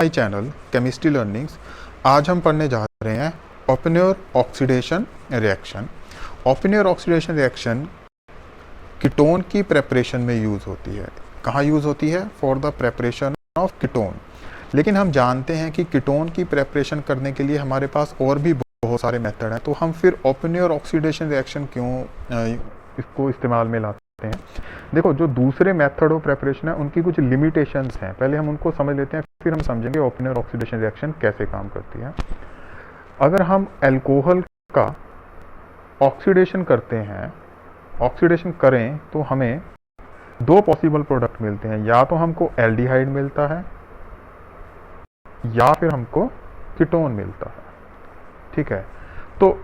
My channel chemistry learnings. आज हम पढ़ने जा रहे हैं Oppenauer oxidation reaction. Oppenauer oxidation reaction ketone की प्रेपरेशन में यूज़ होती है। कहाँ यूज़ होती है? For the preparation of ketone. लेकिन हम जानते हैं कि कीटोन की प्रेपरेशन करने के लिए हमारे पास और भी बहुत सारे मेथड हैं, तो हम फिर ओपेनहेयर ऑक्सीडेशन रिएक्शन क्यों इसको इस्तेमाल में लाते हैं? देखो, जो दूसरे मेथड ऑफ प्रेपरेशन है उनकी कुछ लिमिटेशंस हैं, पहले हम उनको समझ लेते हैं, फिर हम समझेंगे ओपेनहेयर ऑक्सीडेशन रिएक्शन कैसे काम करती है। अगर हम अल्कोहल का ऑक्सीडेशन करते हैं, ऑक्सीडेशन करें, तो हमें दो पॉसिबल प्रोडक्ट मिलते हैं। या तो हमको एल्डिहाइड मिलता है या फिर हमको कीटोन मिलता है। ठीक है, तो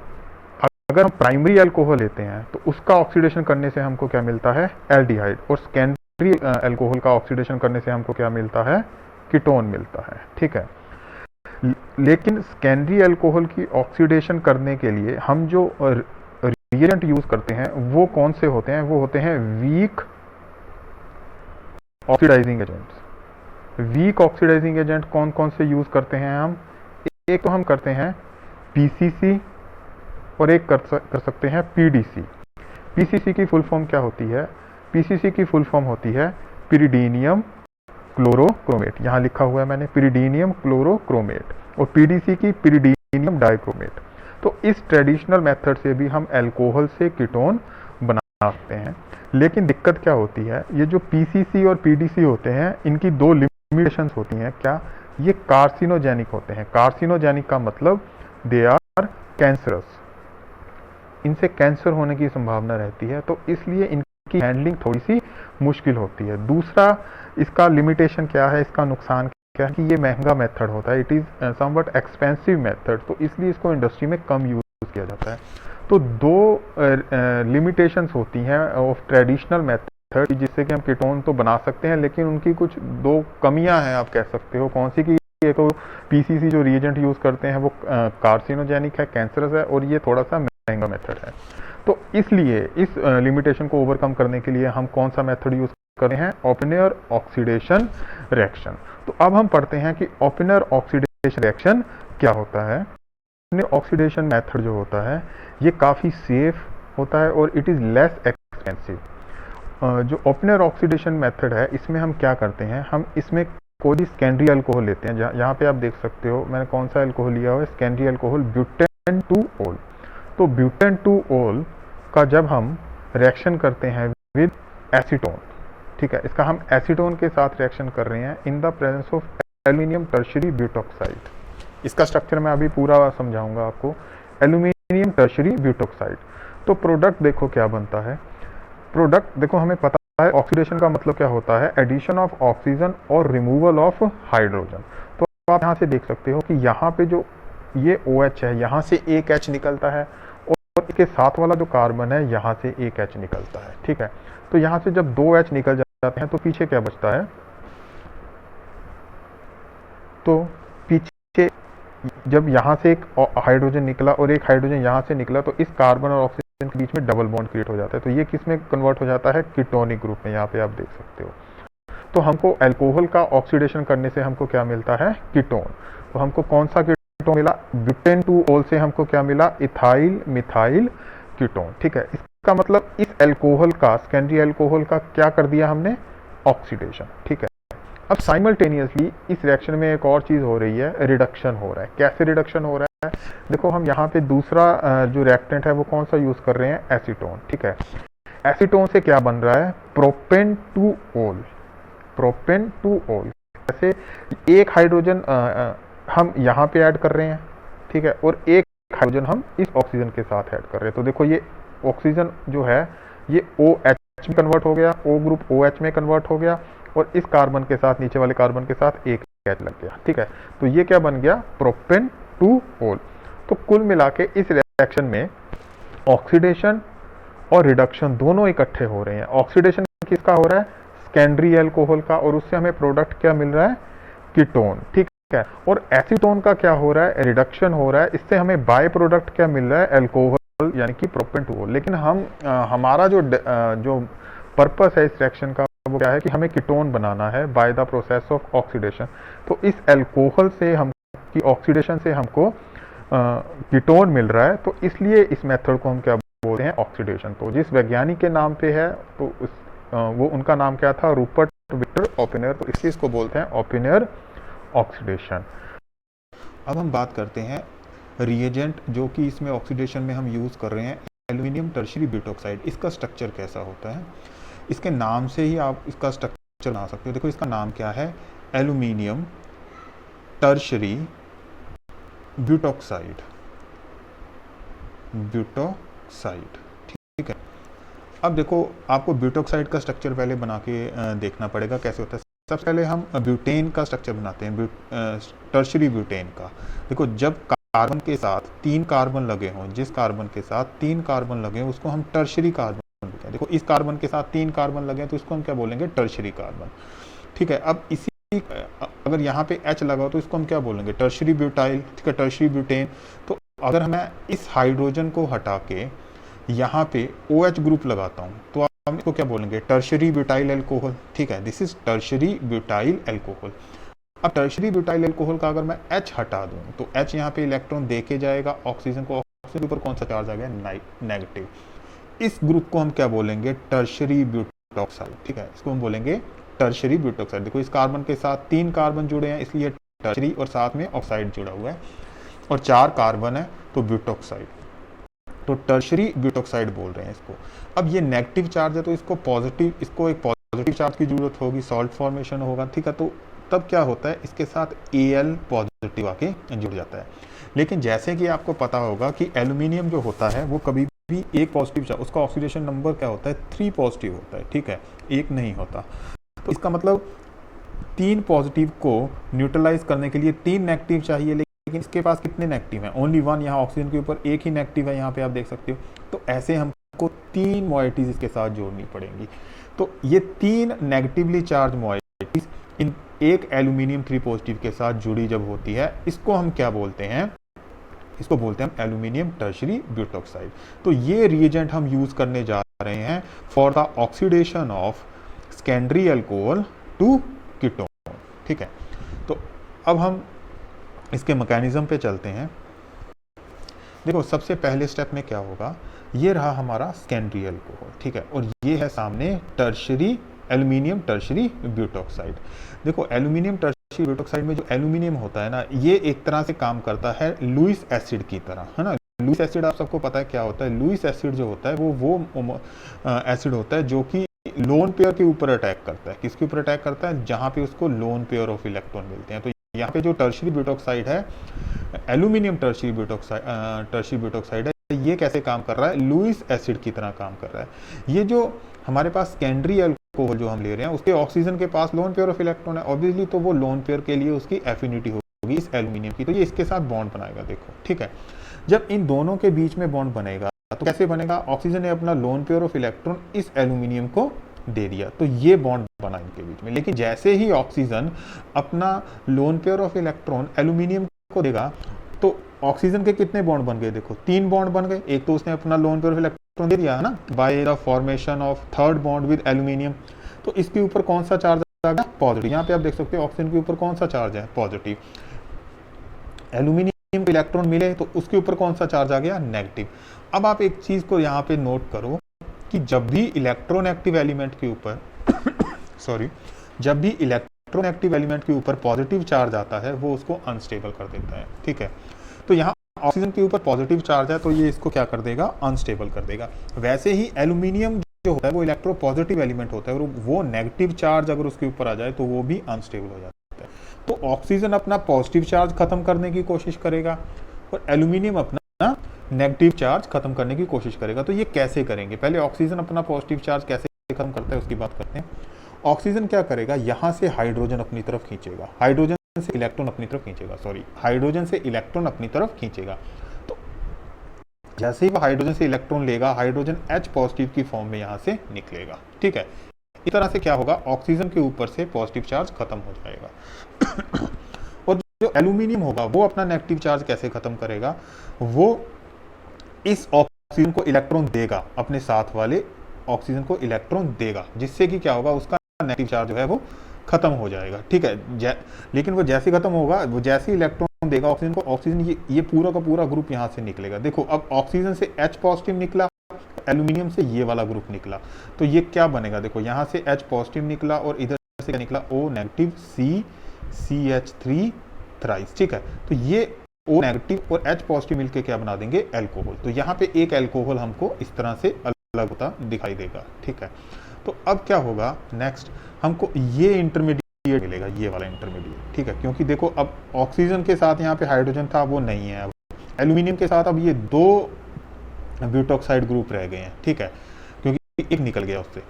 अगर हम प्राइमरी अल्कोहल लेते हैं तो उसका ऑक्सीडेशन करने से हमको क्या मिलता है? एल्डिहाइड। और सेकेंडरी अल्कोहल का ऑक्सीडेशन करने से हमको क्या मिलता है? कीटोन मिलता है। ठीक है, लेकिन सेकेंडरी अल्कोहल की ऑक्सीडेशन करने के लिए हम जो रिएजेंट यूज करते हैं वो कौन से होते हैं? वो होते हैं weak oxidising agents. Weak oxidising agent कौन कौन से यूज करते हैं हम? एक तो हम करते हैं पीसीसी और एक कर सकते हैं पीडीसी। पीसीसी की फुल फॉर्म क्या होती है? पीसीसी की फुल फॉर्म होती है पिरिडीनियम क्लोरोक्रोमेट। यहाँ लिखा हुआ है मैंने, पिरिडीनियम क्लोरोक्रोमेट। और पीडीसी की पिरिडीनियम डाइक्रोमेट। तो इस ट्रेडिशनल मेथड से भी हम अल्कोहल से कीटोन बना सकते हैं। लेकिन दिक्कत क्या होती है? ये जो पीसीसी और पीडीसी होते हैं, इनकी दो लिमिटेशंस होती हैं। क्या? ये कार्सिनोजेनिक होते हैं। कार्सिनोजेनिक का मतलब दे आर कैंसरस, इनसे कैंसर होने की संभावना रहती है, तो इसलिए इनकी हैंडलिंग थोड़ी सी मुश्किल होती है। दूसरा इसका लिमिटेशन क्या है, इसका नुकसान क्या है कि ये महंगा मेथड होता है। It is somewhat expensive method, तो इसलिए इसको इंडस्ट्री में कम यूज किया जाता है। तो दो लिमिटेशंस होती हैं ऑफ ट्रेडिशनल मेथड, जिससे कि हम कीटोन तो बना सकते हैं, लेकिन उनकी कुछ दो कमियां हैं, आप कह सकते हो। कौन सी? की एक तो पीसीसी जो रिएजेंट यूज करते हैं वो कार्सिनोजेनिक है, कैंसरस है, और ये थोड़ा सा महंगा मेथड है। तो इसलिए इस लिमिटेशन को ओवरकम करने के लिए हम कौन सा मेथड यूज कर रहे हैं? Oppenauer oxidation reaction. तो अब हम पढ़ते हैं कि ओपेनहेयर ऑक्सीडेशन रिएक्शन क्या होता है। ओपेनहेयर ऑक्सीडेशन मेथड जो होता है ये काफ़ी सेफ होता है और इट इज़ लेस एक्सपेंसिव। जो ओपेनहेयर ऑक्सीडेशन मेथड है, इसमें हम क्या करते हैं? हम इसमें कोई भी सेकेंडरी अल्कोहल लेते हैं। यहाँ पे आप देख सकते हो मैंने कौन सा अल्कोहल लिया हुआ है, सेकेंडरी अल्कोहल ब्यूटेन 2-ओल। तो ब्यूटेन 2-ओल का जब हम रिएक्शन करते हैं विद एसीटोन, ठीक है, इसका हम एसीटोन के साथ रिएक्शन कर रहे हैं in the presence of aluminium tertiary butoxide. इसका स्ट्रक्चर मैं अभी पूरा समझाऊंगा आपको। Aluminium tertiary butoxide. तो प्रोडक्ट देखो क्या बनता है। प्रोडक्ट देखो, हमें पता है ऑक्सीडेशन का मतलब क्या होता है? एडिशन ऑफ ऑक्सीजन और रिमूवल ऑफ हाइड्रोजन। तो आप यहाँ से देख सकते हो कि यहाँ पे जो ये OH है, यहाँ से एक H निकलता है, और इसके साथ वाला जो कार्बन है यहाँ से एक H निकलता है। ठीक है, तो यहाँ से जब दो H निकल जाते हैं तो पीछे क्या बचता है? तो पीछे जब यहाँ से एक हाइड्रोजन निकला और एक हाइड्रोजन यहाँ से निकला, तो इस कार्बन और ऑक्सीजन के बीच में डबल बॉन्ड क्रिएट हो जाता है। तो ये किस में कन्वर्ट हो जाता है? कीटोनिक ग्रुप में। यहाँ पे आप देख सकते हो। तो हमको अल्कोहल का ऑक्सीडेशन करने से हमको क्या मिलता है? कीटोन। तो हमको कौन सा कीटोन मिला? ब्यूटेन 2-ओल से हमको क्या मिला? Ethyl methyl ketone. ठीक है, इसका मतलब इस अल्कोहल का, सेकेंडरी अल्कोहल का क्या कर दिया हमने? ऑक्सीडेशन। ठीक है, अब साइमल्टेनियसली इस रिएक्शन में एक और चीज हो रही है, रिडक्शन हो रहा है। कैसे रिडक्शन हो रहा है? देखो, हम यहाँ पे दूसरा जो रिएक्टेंट है वो कौन सा यूज कर रहे हैं? एसीटोन। ठीक है, एसीटोन से क्या बन रहा है? प्रोपेन 2-ओल। प्रोपेन 2-ओल। जैसे एक हाइड्रोजन हम यहाँ पे ऐड कर रहे हैं, ठीक है, और एक हाइड्रोजन हम इस ऑक्सीजन के साथ ऐड कर रहे हैं। तो देखो, ये ऑक्सीजन जो है ये OH में कन्वर्ट हो गया, O ग्रुप OH में कन्वर्ट हो गया, और इस कार्बन के साथ, नीचे वाले कार्बन के साथ एक H लग गया। ठीक है, तो ये क्या बन गया? प्रोपेन 2-ओल। तो कुल मिला के इस रिएक्शन में ऑक्सीडेशन और रिडक्शन दोनों इकट्ठे हो रहे हैं। ऑक्सीडेशन किसका हो रहा है? सेकेंडरी अल्कोहल का, और उससे हमें प्रोडक्ट क्या मिल रहा है? कीटोन। ठीक है, और एसीटोन का क्या हो रहा है? रिडक्शन हो रहा है। इससे हमें बाय प्रोडक्ट क्या मिल रहा है? अल्कोहल, यानी कि प्रोपेन 2-ओल। लेकिन हम हमारा जो पर्पस है इस रिएक्शन का वो क्या है कि हमें कीटोन बनाना है by the process of oxidation. तो इस अल्कोहल से हम की ऑक्सीडेशन से हमको कीटोन मिल रहा है, तो इसलिए इस मेथड को हम क्या बोलते हैं, ऑक्सीडेशन। तो जिस वैज्ञानिक के नाम पे है तो वो उनका नाम क्या था, रूपर्ट विक्टर ओपेनर, तो इस चीज को बोलते हैं ओपेनर ऑक्सीडेशन। अब हम बात करते हैं रिएजेंट जो कि इसमें ऑक्सीडेशन में हम यूज कर रहे हैं, एल्यूमिनियम टर्शियरी ब्यूटोक्साइड। इसका स्ट्रक्चर कैसा होता है, इसके नाम से ही आप इसका स्ट्रक्चर बना सकते हो। देखो इसका नाम क्या है, एल्यूमिनियम टर्शियरी ब्यूटोक्साइड, ब्यूटोक्साइड, ठीक है। अब देखो आपको ब्यूटोक्साइड का स्ट्रक्चर पहले बना के देखना पड़ेगा कैसे होता है। सबसे पहले हम ब्यूटेन का स्ट्रक्चर बनाते हैं, टर्शियरी ब्यूटेन का। देखो जब कार्बन के साथ 3 कार्बन लगे हों, जिस कार्बन के साथ 3 कार्बन लगे हों उसको हम टर्शियरी कार्बन बोलते हैं। देखो इस कार्बन के साथ 3 कार्बन लगे हैं तो इसको हम क्या बोलेंगे, टर्शियरी कार्बन, ठीक है। अब इसी अगर यहाँ पे H लगा हो तो इसको हम क्या बोलेंगे, टर्शियरी ब्यूटाइल, ठीक है, टर्शियरी ब्यूटेन। तो अगर मैं इस हाइड्रोजन को हटा के यहाँ पे OH ग्रुप लगाता हूँ तो हम इसको क्या बोलेंगे, टर्शियरी ब्यूटाइल अल्कोहल, ठीक है। This is tertiary butyl alcohol. अब टर्शियरी ब्यूटाइल अल्कोहल का अगर मैं H हटा दूं तो H यहाँ पे इलेक्ट्रॉन दे के जाएगा ऑक्सीजन को, ऑक्सीजन के ऊपर कौन सा चार्ज आ गया, नेगेटिव। इस ग्रुप को हम क्या बोलेंगे, टर्शियरी ब्यूटोक्साइड, ठीक है, इसको हम बोलेंगे टर्शियरी ब्यूटोक्साइड। देखो इस कार्बन के साथ 3 कार्बन जुड़े हैं इसलिए टर्शियरी, और साथ में ऑक्साइड जुड़ा हुआ है, और 4 कार्बन है तो ब्यूटोक्साइड, तो टर्शियरी ब्यूटोक्साइड बोल रहे हैं इसको। अब ये नेगेटिव चार्ज है तो इसको पॉजिटिव, इसको एक पॉजिटिव चार्ज की जरूरत होगी, सॉल्ट फॉर्मेशन होगा, ठीक है। तो तब क्या होता है, इसके साथ Al पॉजिटिव आके जुड़ जाता है। लेकिन जैसे कि आपको पता होगा कि एल्यूमिनियम जो होता है वो कभी भी एक पॉजिटिव चार्ज, उसका ऑक्सीडेशन नंबर क्या होता है, 3 पॉजिटिव होता है, ठीक है, 1 नहीं होता। तो इसका मतलब 3 पॉजिटिव को न्यूट्रलाइज करने के लिए 3 नेगेटिव चाहिए, लेकिन इसके पास कितने नेगेटिव हैं, ओनली 1। यहाँ ऑक्सीजन के ऊपर 1 ही नेगेटिव है, यहाँ पे आप देख सकते हो। तो ऐसे हमको 3 मॉइटीज इसके साथ जोड़नी पड़ेंगी। तो ये 3 नेगेटिवली चार्ज मॉइटीज इन एक एल्यूमिनियम 3 पॉजिटिव के साथ जुड़ी जब होती है, इसको हम क्या बोलते हैं, इसको बोलते हैं एल्यूमिनियम टर्शियरी ब्यूटोक्साइड। तो ये रिएजेंट हम यूज करने जा रहे हैं for the oxidation of secondary alcohol to ketone, ठीक है। तो अब हम इसके मैकेनिज्म पे चलते हैं। देखो सबसे पहले स्टेप में क्या होगा, ये रहा हमारा सेकेंडरी अल्कोहल, ठीक है, और ये है सामने टर्शियरी एल्यूमिनियम टर्शियरी ब्यूटोक्साइड। देखो एल्यूमिनियम टर्शियरी ब्यूटोक्साइड में जो एल्यूमिनियम होता है ना, ये एक तरह से काम करता है लुईस एसिड की तरह, है ना। लुईस एसिड आप सबको पता है क्या होता है, लुईस एसिड जो होता है वो एसिड होता है जो कि लोन पेयर के ऊपर अटैक करता है। किसके ऊपर अटैक करता है, जहां पे उसको लोन पेयर ऑफ इलेक्ट्रॉन मिलते हैं। तो यहाँ पे जो टर्शियरी ब्यूटोक्साइड है, एल्यूमिनियम टर्शियरी ब्यूटोक्साइड है, ये कैसे काम कर रहा है, लुईस एसिड की तरह काम कर रहा है। ये जो हमारे पास सेकेंडरी अल्कोहल जो हम ले रहे हैं उसके ऑक्सीजन के पास लोन पेयर ऑफ इलेक्ट्रॉन है, ऑब्वियसली तो वो लोन पेयर के लिए उसकी एफिनिटी होगी इस एल्यूमिनियम की, तो ये इसके साथ बॉन्ड बनाएगा। देखो ठीक है, जब इन दोनों के बीच में बॉन्ड बनेगा तो कैसे बनेगा, ऑक्सीजन ने अपना लोन पेयर ऑफ इलेक्ट्रॉन इस एल्यूमिनियम को दे दिया, तो ये बॉन्ड बना इनके बीच में। लेकिन जैसे ही ऑक्सीजन अपना lone pair of electron aluminium को देगा तो ऑक्सीजन के कितने बॉन्ड बन गए, देखो 3 बॉन्ड बन गए। एक तो उसने अपना लोन पेयर ऑफ इलेक्ट्रॉन दे दिया है ना, by the formation of third bond with aluminium. तो इसके ऊपर कौन सा चार्ज आ गया, पॉजिटिव। यहाँ पे आप देख सकते हो ऑक्सीजन के ऊपर कौन सा चार्ज है, पॉजिटिव। एल्यूमिनियम को इलेक्ट्रॉन मिले तो उसके ऊपर कौन सा चार्ज आ गया, नेगेटिव। अब आप एक चीज को यहाँ पे नोट करो कि जब भी इलेक्ट्रॉन एक्टिव एलिमेंट के ऊपर सॉरी, जब भी इलेक्ट्रॉन एक्टिव एलिमेंट के ऊपर पॉजिटिव चार्ज आता है वो उसको अनस्टेबल कर देता है, ठीक है। तो यहाँ ऑक्सीजन के ऊपर पॉजिटिव चार्ज है तो ये इसको क्या कर देगा, अनस्टेबल कर देगा। वैसे ही एल्यूमिनियम जो होता है वो इलेक्ट्रो पॉजिटिव एलिमेंट होता है और वो नेगेटिव चार्ज अगर उसके ऊपर आ जाए तो वो भी अनस्टेबल हो जाता है। तो ऑक्सीजन अपना पॉजिटिव चार्ज खत्म करने की कोशिश करेगा और एल्यूमिनियम अपना नेगेटिव चार्ज खत्म करने की कोशिश करेगा। तो ये कैसे करेंगे, पहले ऑक्सीजन अपना पॉजिटिव चार्ज कैसे खत्म करता है उसकी बात करते हैं। ऑक्सीजन क्या करेगा, यहां से हाइड्रोजन अपनी तरफ खींचेगा, हाइड्रोजन से इलेक्ट्रॉन अपनी तरफ खींचेगा, सॉरी हाइड्रोजन से इलेक्ट्रॉन अपनी तरफ खींचेगा। तो जैसे ही वो हाइड्रोजन से इलेक्ट्रॉन लेगा, हाइड्रोजन H पॉजिटिव की फॉर्म में यहां से निकलेगा, ठीक है। इस तरह से क्या होगा, ऑक्सीजन के ऊपर से पॉजिटिव चार्ज खत्म हो जाएगा। और जो एल्यूमिनियम होगा वो अपना नेगेटिव चार्ज कैसे खत्म करेगा, वो इस ऑक्सीजन को इलेक्ट्रॉन देगा, अपने साथ वाले ऑक्सीजन को इलेक्ट्रॉन देगा, जिससे कि क्या होगा, उसका नेगेटिव चार्ज जो है वो खत्म हो जाएगा, ठीक है। लेकिन वो जैसे खत्म होगा, वो जैसे इलेक्ट्रॉन देगा ऑक्सीजन को, ऑक्सीजन ये पूरा का पूरा ग्रुप यहाँ से निकलेगा। देखो अब ऑक्सीजन से H पॉजिटिव निकला, एल्यूमिनियम से ये वाला ग्रुप निकला, तो ये क्या बनेगा, देखो यहाँ से H पॉजिटिव निकला और इधर से क्या निकला, O नेगेटिव CH3 थ्राइस, ठीक है। तो ये O नेगेटिव और H पॉजिटिव मिलके क्या बना देंगे, एल्कोहल। तो यहाँ पे एक एल्कोहल हमको इस तरह से अलग होता दिखाई देगा, ठीक है। तो अब क्या होगा, नेक्स्ट हमको ये इंटरमीडिएट मिलेगा, ये वाला इंटरमीडिएट, ठीक है। क्योंकि देखो अब ऑक्सीजन के साथ यहाँ पे हाइड्रोजन था, वो नहीं है। एल्यूमिनियम के साथ अब ये 2 ब्यूटॉक्साइड ग्रुप रह गए हैं, ठीक है, क्योंकि एक निकल गया उससे।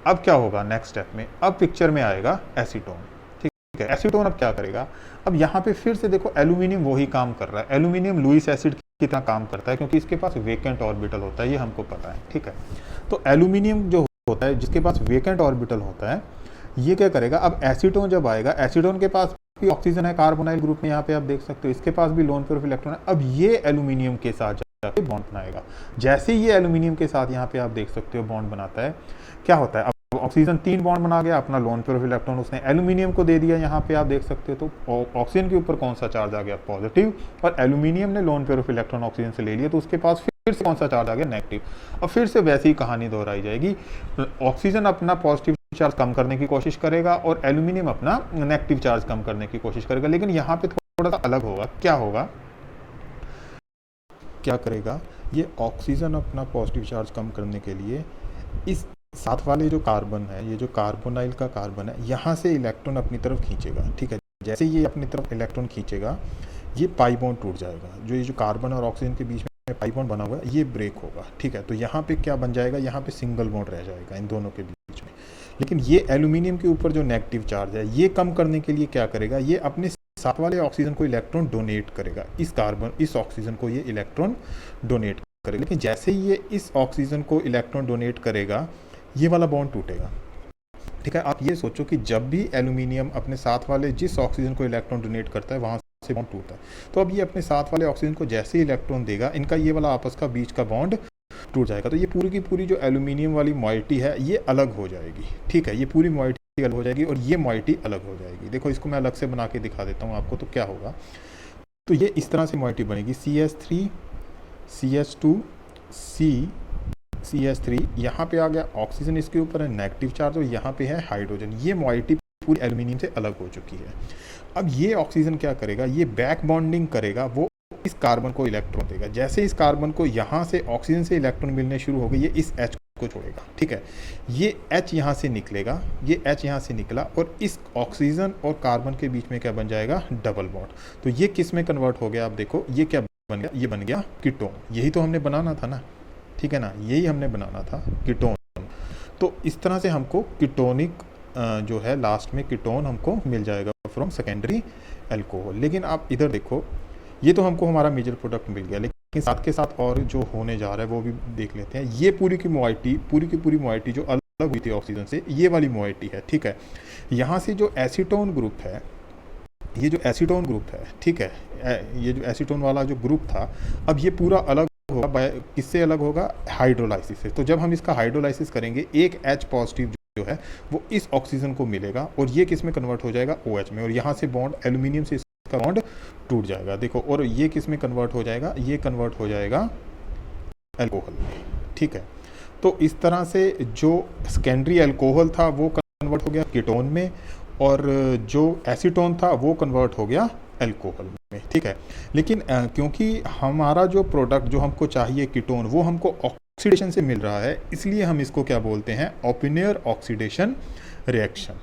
अब क्या होगा नेक्स्ट स्टेप में, अब पिक्चर में आएगा एसीटोन, ठीक है। एसीटोन अब क्या करेगा, अब यहाँ पे फिर से देखो एल्यूमिनियम वही काम कर रहा है। एल्यूमिनियम लुईस एसिड की तरह काम करता है, क्योंकि इसके पास वेकेंट ऑर्बिटल होता है, ये हमको पता है, ठीक है। तो एल्यूमिनियम जो होता है, जिसके पास वेकेंट ऑर्बिटल होता है, ये क्या करेगा, अब एसीटोन जब आएगा, एसीटोन के पास भी ऑक्सीजन है कार्बोनाइल ग्रुप में, यहाँ पे आप देख सकते हो, इसके पास भी लोन पेयर ऑफ इलेक्ट्रॉन है। अब ये एल्यूमिनियम के साथ जाके बॉन्ड बनाएगा। जैसे ये एल्यूमिनियम के साथ यहाँ पे आप देख सकते हो बॉन्ड बनाता है, क्या होता है, अब ऑक्सीजन 3 बॉन्ड बना गया, अपना लोन पेयर ऑफ इलेक्ट्रॉन उसने एल्यूमिनियम को दे दिया, यहाँ पे आप देख सकते हो। तो ऑक्सीजन के ऊपर कौन सा चार्ज आ गया, पॉजिटिव, और एल्यूमिनियम ने lone pair of electron oxygen से ले लिया, तो उसके पास फिर से कौन सा चार्ज आ गया, नेगेटिव। और फिर से वैसी ही कहानी दोहराई जाएगी, ऑक्सीजन अपना पॉजिटिव चार्ज कम करने की कोशिश करेगा और एल्यूमिनियम अपना नेगेटिव चार्ज कम करने की कोशिश करेगा। लेकिन यहाँ पे थोड़ा सा अलग होगा, क्या होगा, क्या करेगा, ये ऑक्सीजन अपना पॉजिटिव चार्ज कम करने के लिए इस साथ वाले जो कार्बन है, ये जो कार्बोनाइल का कार्बन है, यहाँ से इलेक्ट्रॉन अपनी तरफ खींचेगा, ठीक है। जैसे ये अपनी तरफ इलेक्ट्रॉन खींचेगा, ये पाई बॉन्ड टूट जाएगा, जो ये जो कार्बन और ऑक्सीजन के बीच में पाई बॉन्ड बना हुआ है, ये ब्रेक होगा, ठीक है। तो यहाँ पे क्या बन जाएगा, यहाँ पे सिंगल बॉन्ड रह जाएगा इन दोनों के बीच में। लेकिन ये एल्यूमिनियम के ऊपर जो नेगेटिव चार्ज है, ये कम करने के लिए क्या करेगा, ये अपने साथ वाले ऑक्सीजन को इलेक्ट्रॉन डोनेट करेगा, इस ऑक्सीजन को ये इलेक्ट्रॉन डोनेट करेगा। लेकिन जैसे ही ये इस ऑक्सीजन को इलेक्ट्रॉन डोनेट करेगा, ये वाला बॉन्ड टूटेगा, ठीक है। आप ये सोचो कि जब भी एल्यूमिनियम अपने साथ वाले जिस ऑक्सीजन को इलेक्ट्रॉन डोनेट करता है, वहाँ से बॉन्ड टूटता है। तो अब ये अपने साथ वाले ऑक्सीजन को जैसे ही इलेक्ट्रॉन देगा, इनका ये वाला आपस का बीच का बॉन्ड टूट जाएगा। तो ये पूरी की पूरी जो एल्यूमिनियम वाली मॉइटी है, ये अलग हो जाएगी, ठीक है। ये पूरी मॉइटी अलग हो जाएगी और ये मॉइटी अलग हो जाएगी। देखो इसको मैं अलग से बना के दिखा देता हूँ आपको, तो क्या होगा, तो ये इस तरह से मॉइटी बनेगी, CH3 CH2 CH3, यहाँ पे आ गया ऑक्सीजन, इसके ऊपर है नेगेटिव चार्ज और यहाँ पे है हाइड्रोजन। ये मॉइटी पूरी एल्यूमिनियम से अलग हो चुकी है। अब ये ऑक्सीजन क्या करेगा, ये बैक बॉन्डिंग करेगा, वो इस कार्बन को इलेक्ट्रॉन देगा। जैसे इस कार्बन को यहाँ से ऑक्सीजन से इलेक्ट्रॉन मिलने शुरू हो गए, ये इस H को छोड़ेगा, ठीक है। ये H यहाँ से निकलेगा, ये H यहाँ से निकला और इस ऑक्सीजन और कार्बन के बीच में क्या बन जाएगा, डबल बॉन्ड। तो ये किस में कन्वर्ट हो गया, आप देखो ये क्या बन गया, ये बन गया कीटोन। यही तो हमने बनाना था ना, ठीक है ना, यही हमने बनाना था, कीटोन। तो इस तरह से हमको कीटोनिक जो है लास्ट में कीटोन हमको मिल जाएगा फ्रॉम सेकेंडरी अल्कोहल। लेकिन आप इधर देखो, ये तो हमको हमारा मेजर प्रोडक्ट मिल गया, लेकिन साथ के साथ और जो होने जा रहा है वो भी देख लेते हैं। ये पूरी की पूरी मॉइटी जो अलग हुई थी ऑक्सीजन से, ये वाली मॉइटी है, ठीक है। यहाँ से जो एसीटोन ग्रुप है, ये जो एसीटोन ग्रुप है, ठीक है, ये जो एसीटोन वाला जो ग्रुप था, अब ये पूरा अलग होगा। किससे अलग होगा, हाइड्रोलाइसिस से। तो जब हम इसका हाइड्रोलाइसिस करेंगे, एक H पॉजिटिव जो है वो इस ऑक्सीजन को मिलेगा और ये किस में कन्वर्ट हो जाएगा, OH में, और यहाँ से बॉन्ड एल्यूमिनियम से इसका बॉन्ड टूट जाएगा। देखो, और ये किस में कन्वर्ट हो जाएगा, ये कन्वर्ट हो जाएगा अल्कोहल में, ठीक है। तो इस तरह से जो सेकेंडरी अल्कोहल था वो कन्वर्ट हो गया कीटोन में, और जो एसीटोन था वो कन्वर्ट हो गया अल्कोहल में, ठीक है। लेकिन क्योंकि हमारा जो प्रोडक्ट जो हमको चाहिए कीटोन, वो हमको ऑक्सीडेशन से मिल रहा है, इसलिए हम इसको क्या बोलते हैं, ओपेनियर ऑक्सीडेशन रिएक्शन।